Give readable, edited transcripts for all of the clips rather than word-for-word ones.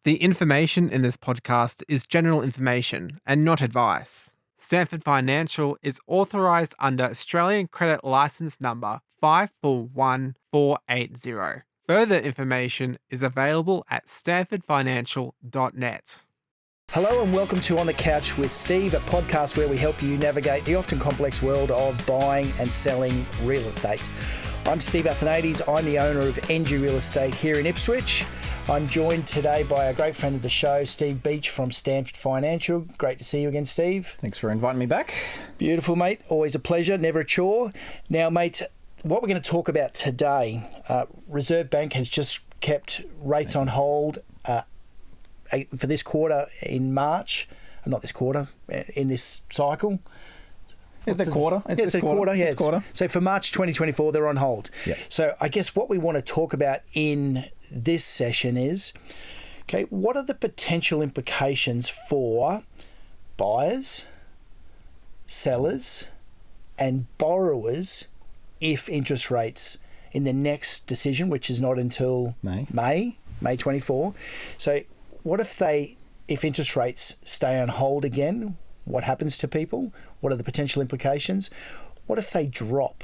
The information in this podcast is general information and not advice. Stanford Financial is authorised under Australian Credit Licence Number 541480. Further information is available at stanfordfinancial.net. Hello and welcome to On the Couch with Steve, a podcast where we help you navigate the often complex world of buying and selling real estate. I'm Steve Athanates. I'm the owner of NG Real Estate here in Ipswich. I'm joined today by a great friend of the show, Steve Beach from Stanford Financial. Great to see you again, Steve. Thanks for inviting me back. Beautiful, mate. Always a pleasure, never a chore. Now, mate, what we're going to talk about today, Reserve Bank has just kept rates on hold for this quarter in March. Not this quarter, in this cycle. It's a quarter. It's quarter. So for March 2024, they're on hold. Yep. So I guess what we want to talk about in this session is, okay, what are the potential implications for buyers, sellers, and borrowers if interest rates in the next decision, which is not until May 24. So what if interest rates stay on hold again? What happens to people? What are the potential implications? What if they drop?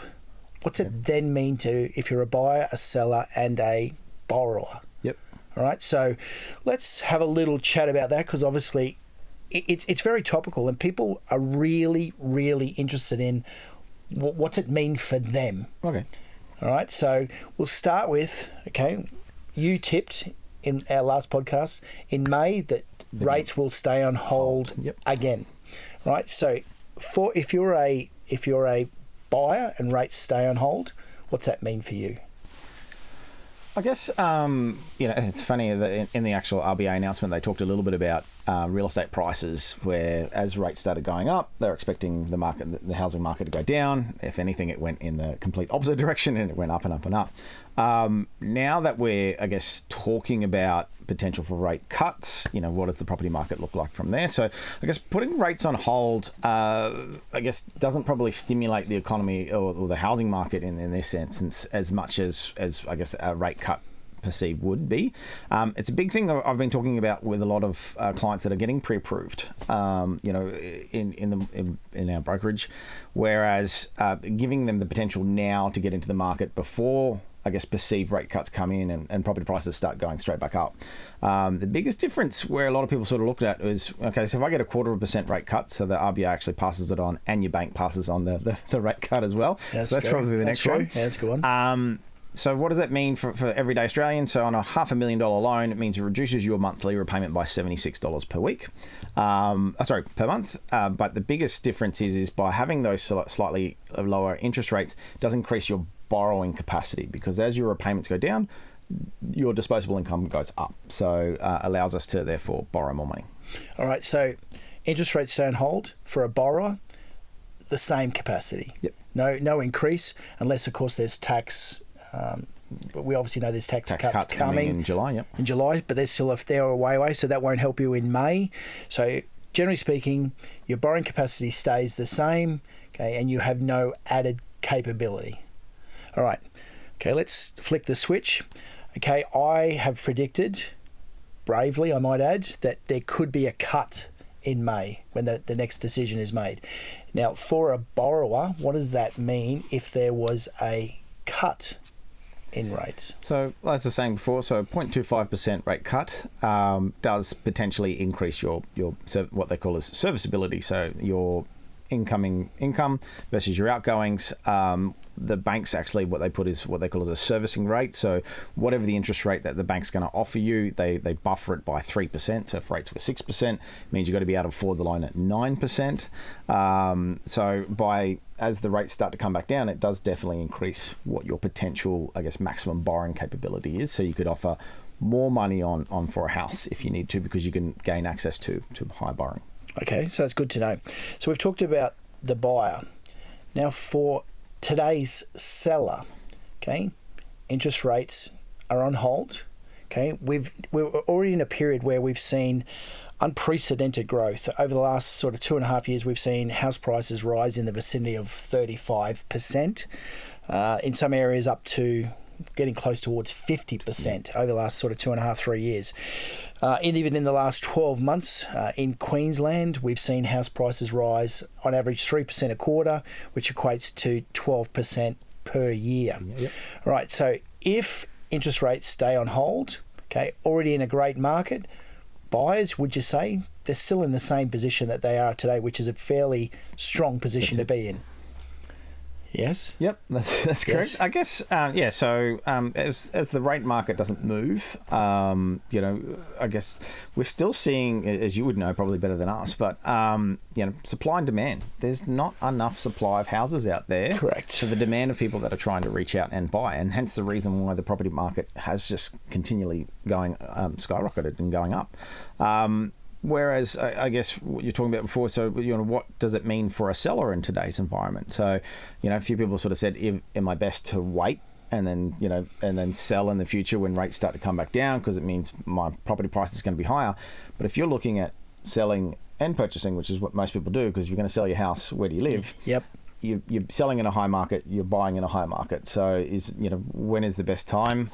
What's it then mean to if you're a buyer, a seller, and a borrower? Yep. All right. So let's have a little chat about that, because obviously it's very topical and people are really, really interested in what's it mean for them. Okay. All right. So we'll start with, okay, you tipped in our last podcast in May that rates will stay on hold again. Right, so if you're a buyer and rates stay on hold, what's that mean for you? I guess it's funny that in the actual RBA announcement they talked a little bit about real estate prices, where as rates started going up, they're expecting the housing market to go down. If anything, it went in the complete opposite direction and it went up and up and up. Now that we're, I guess, talking about potential for rate cuts, what does the property market look like from there? So I guess putting rates on hold, doesn't probably stimulate the economy or the housing market in this instance as much as I guess a rate cut perceived would be. It's a big thing I've been talking about with a lot of clients that are getting pre-approved, in our brokerage, whereas giving them the potential now to get into the market before, I guess, perceived rate cuts come in and property prices start going straight back up. The biggest difference where a lot of people sort of looked at is, okay, so if I get 0.25% rate cut, so the RBA actually passes it on and your bank passes on the rate cut as well. Yeah, so that's probably the next one. Yeah, that's a good one. So what does that mean for everyday Australians? So on a $500,000 loan, it means it reduces your monthly repayment by $76 per week. Per month. But the biggest difference is by having those slightly lower interest rates does increase your borrowing capacity, because as your repayments go down, your disposable income goes up. So allows us to therefore borrow more money. All right. So interest rates stay on hold for a borrower, the same capacity. Yep. No increase unless, of course, there's tax. But we obviously know there's tax cuts coming in July. Yep. In July, but there's still they're a way away, so that won't help you in May. So generally speaking, your borrowing capacity stays the same, okay, and you have no added capability. All right. Okay, let's flick the switch. Okay, I have predicted, bravely I might add, that there could be a cut in May when the next decision is made. Now, for a borrower, what does that mean if there was a cut in rates? So, as I was saying before, so 0.25% rate cut does potentially increase your what they call as serviceability. So your income versus your outgoings. The banks actually, what they call as a servicing rate. So whatever the interest rate that the bank's going to offer you, they buffer it by 3%. So if rates were 6%, it means you've got to be able to afford the loan at 9%. As the rates start to come back down, it does definitely increase what your potential, I guess, maximum borrowing capability is. So you could offer more money on for a house if you need to, because you can gain access to high borrowing. Okay, so that's good to know. So we've talked about the buyer. Now for today's seller, okay, interest rates are on hold. Okay, we're already in a period where we've seen unprecedented growth. Over the last sort of 2.5 years, we've seen house prices rise in the vicinity of 35%. In some areas up to getting close towards 50% over the last sort of 2.5, 3 years. Even in the last 12 months in Queensland, we've seen house prices rise on average 3% a quarter, which equates to 12% per year. Yep. Right, so if interest rates stay on hold, okay, already in a great market, buyers, would you say, they're still in the same position that they are today, which is a fairly strong position to be in? Yes. Yep, that's correct. Yes. I guess, yeah. So as the rate market doesn't move, I guess we're still seeing, as you would know probably better than us, but supply and demand. There's not enough supply of houses out there. Correct. For the demand of people that are trying to reach out and buy, and hence the reason why the property market has just continually going skyrocketed and going up. Whereas, I guess what you're talking about before, so what does it mean for a seller in today's environment? So, a few people sort of said, am I best to wait and then sell in the future when rates start to come back down, because it means my property price is going to be higher. But if you're looking at selling and purchasing, which is what most people do, because you're going to sell your house, where do you live? Yep. You're selling in a high market, you're buying in a high market. So when is the best time?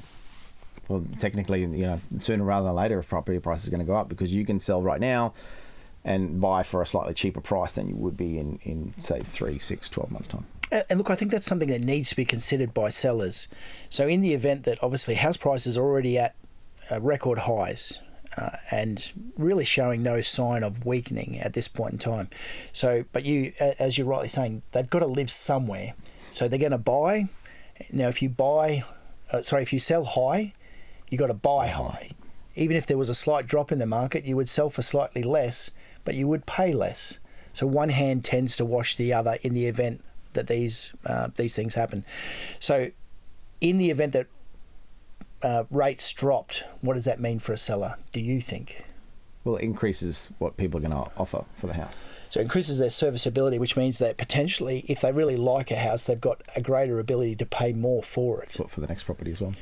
Well, technically, sooner rather than later, if property price is going to go up, because you can sell right now and buy for a slightly cheaper price than you would be in say 3, 6, 12 months' time. And look, I think that's something that needs to be considered by sellers. So in the event that obviously house prices are already at record highs and really showing no sign of weakening at this point in time. So, but you, as you're rightly saying, they've got to live somewhere. So they're going to buy. Now, if you sell high, you got to buy high. Even if there was a slight drop in the market, you would sell for slightly less, but you would pay less. So one hand tends to wash the other in the event that these things happen. So in the event that rates dropped, what does that mean for a seller, do you think? Well, it increases what people are going to offer for the house. So it increases their serviceability, which means that potentially, if they really like a house, they've got a greater ability to pay more for it. For the next property as well.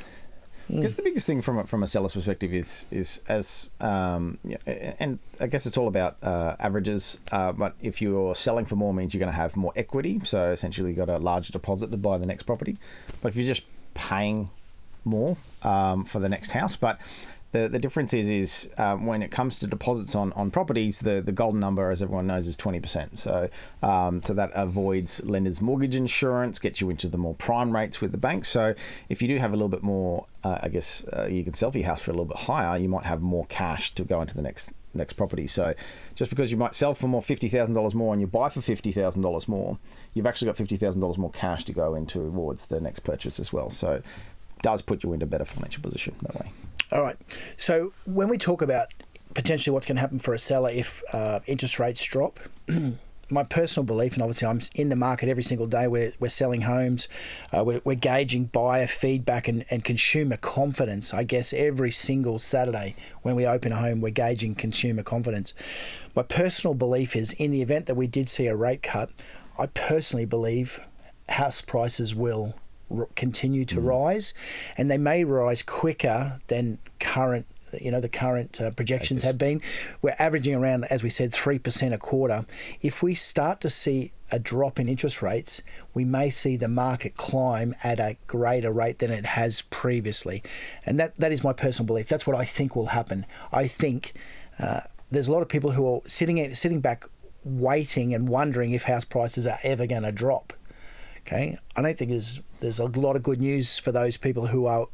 I guess the biggest thing from a seller's perspective is and I guess it's all about averages. But if you're selling for more, means you're going to have more equity. So essentially, you've got a large deposit to buy the next property. But if you're just paying more for the next house, but the difference is when it comes to deposits on properties, the golden number, as everyone knows, is 20%. So that avoids lenders' mortgage insurance, gets you into the more prime rates with the bank. So if you do have a little bit more, you can sell for your house for a little bit higher, you might have more cash to go into the next property. So just because you might sell for $50,000 more and you buy for $50,000 more, you've actually got $50,000 more cash to go into towards the next purchase as well. So it does put you into a better financial position that way. All right. So when we talk about potentially what's going to happen for a seller if interest rates drop, my personal belief, and obviously I'm in the market every single day, we're selling homes, we're gauging buyer feedback and consumer confidence. I guess every single Saturday when we open a home, we're gauging consumer confidence. My personal belief is in the event that we did see a rate cut, I personally believe house prices will continue to rise, and they may rise quicker than the current projections have been. We're averaging around, as we said, 3% a quarter. If we start to see a drop in interest rates, we may see the market climb at a greater rate than it has previously. And that is my personal belief. That's what I think will happen. I think there's a lot of people who are sitting back waiting and wondering if house prices are ever going to drop. Okay, I don't think there's a lot of good news for those people who are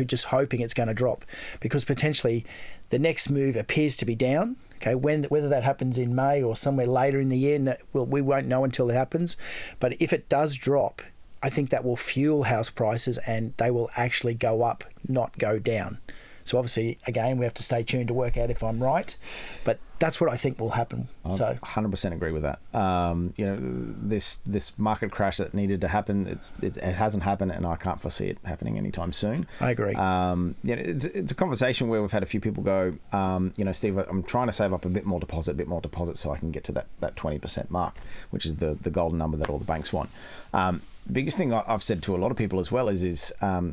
just hoping it's going to drop, because potentially the next move appears to be down. Okay, whether that happens in May or somewhere later in the year, we won't know until it happens. But if it does drop, I think that will fuel house prices and they will actually go up, not go down. So obviously, again, we have to stay tuned to work out if I'm right, but that's what I think will happen. So 100% agree with that. This market crash that needed to happen, it hasn't happened, and I can't foresee it happening anytime soon. I agree. It's a conversation where we've had a few people go, Steve, I'm trying to save up a bit more deposit, so I can get to that 20% mark, which is the golden number that all the banks want. The biggest thing I've said to a lot of people as well is how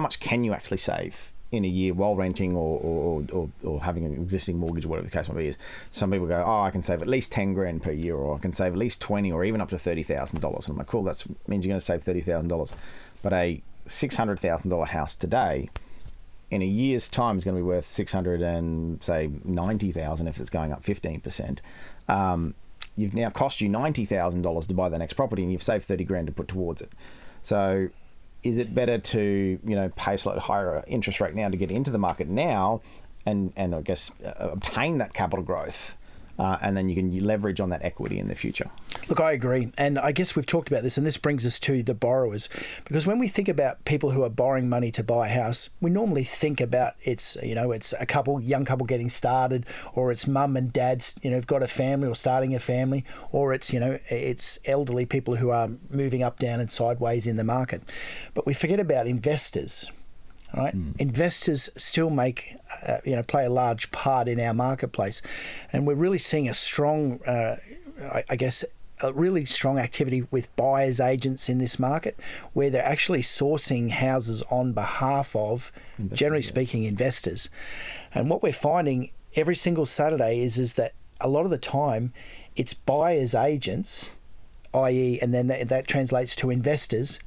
much can you actually save in a year while renting or having an existing mortgage, or whatever the case might be. Is some people go, I can save at least 10 grand per year, or I can save at least 20, or even up to $30,000. And I'm like, cool, that means you're going to save $30,000. But a $600,000 house today in a year's time is going to be worth $690,000 if it's going up 15%. You've now cost you $90,000 to buy the next property, and you've saved $30,000 to put towards it. So is it better to, pay a slightly higher interest rate now to get into the market now and I guess obtain that capital growth, and then you can leverage on that equity in the future? Look, I agree. And I guess we've talked about this, and this brings us to the borrowers. Because when we think about people who are borrowing money to buy a house, we normally think about it's a young couple getting started, or it's mum and dad's, got a family or starting a family, or it's elderly people who are moving up, down and sideways in the market. But we forget about investors. Right? Investors still play a large part in our marketplace, and we're really seeing a strong, a really strong activity with buyers agents in this market, where they're actually sourcing houses on behalf of, generally speaking, investors. And what we're finding every single Saturday is that a lot of the time it's buyers agents, i.e., and then that translates to investors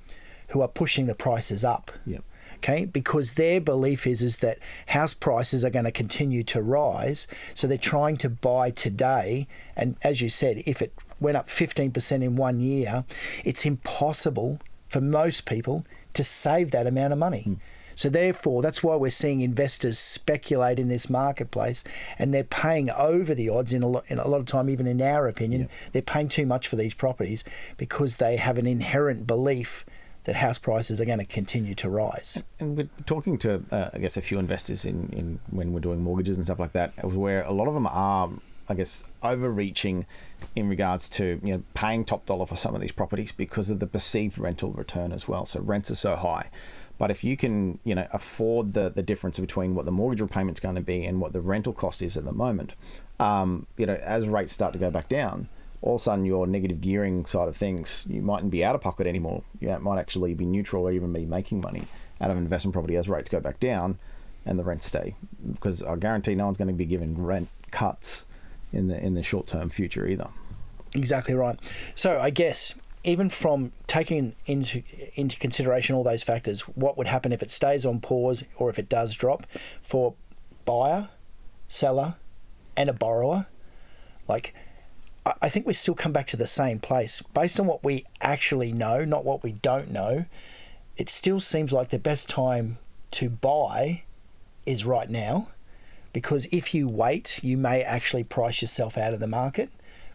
who are pushing the prices up. Yep. Okay, because their belief is that house prices are going to continue to rise, so they're trying to buy today. And as you said, if it went up 15% in 1 year, it's impossible for most people to save that amount of money. So therefore, that's why we're seeing investors speculate in this marketplace, and they're paying over the odds in a lot of time, even in our opinion. They're paying too much for these properties because they have an inherent belief that house prices are going to continue to rise. And we're talking to, a few investors in when we're doing mortgages and stuff like that, where a lot of them are, overreaching in regards to, paying top dollar for some of these properties because of the perceived rental return as well. So rents are so high. But if you can, afford the difference between what the mortgage repayment's going to be and what the rental cost is at the moment, as rates start to go back down, all of a sudden your negative gearing side of things, you mightn't be out of pocket anymore. It might actually be neutral or even be making money out of investment property as rates go back down and the rents stay. Because I guarantee no one's going to be given rent cuts in the short-term future either. Exactly right. So I guess even from taking into consideration all those factors, what would happen if it stays on pause or if it does drop for buyer, seller, and a borrower? I think we still come back to the same place. Based on what we actually know, not what we don't know, it still seems like the best time to buy is right now, because if you wait, you may actually price yourself out of the market,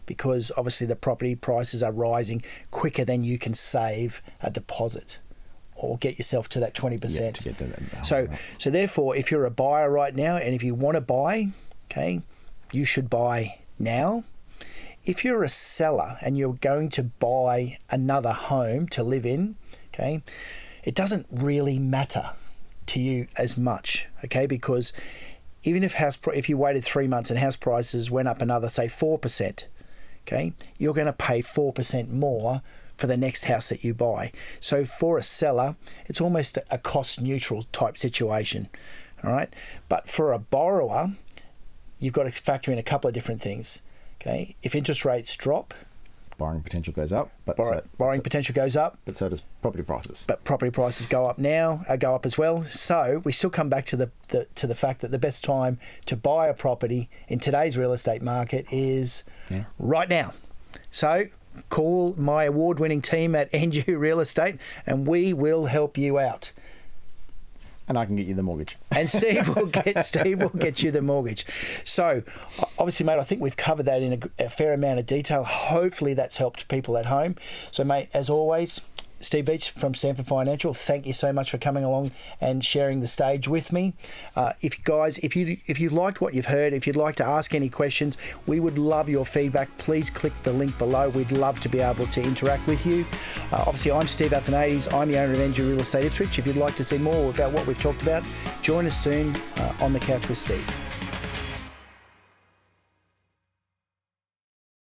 because obviously the property prices are rising quicker than you can save a deposit or get yourself to that 20%. Yeah, to get to that. So therefore, if you're a buyer right now and if you want to buy, okay, you should buy now. If you're a seller and you're going to buy another home to live in, okay, it doesn't really matter to you as much, okay, because even if you waited 3 months and house prices went up another, say, 4%, okay, you're going to pay 4% more for the next house that you buy. So for a seller, it's almost a cost neutral type situation, all right? But for a borrower, you've got to factor in a couple of different things. Okay, if interest rates drop, borrowing potential goes up. But potential goes up. But so does property prices. But property prices go up as well. So we still come back to the fact that the best time to buy a property in today's real estate market is right now. So call my award-winning team at NG Real Estate, and we will help you out. And I can get you the mortgage. And Steve will get you the mortgage. So, obviously, mate, I think we've covered that in a fair amount of detail. Hopefully, that's helped people at home. So, mate, as always, Steve Beach from Stanford Financial, thank you so much for coming along and sharing the stage with me. If you liked what you've heard, if you'd like to ask any questions, we would love your feedback. Please click the link below. We'd love to be able to interact with you. Obviously, I'm Steve Athanates. I'm the owner of NG Real Estate Ipswich. If you'd like to see more about what we've talked about, join us soon on The Couch with Steve.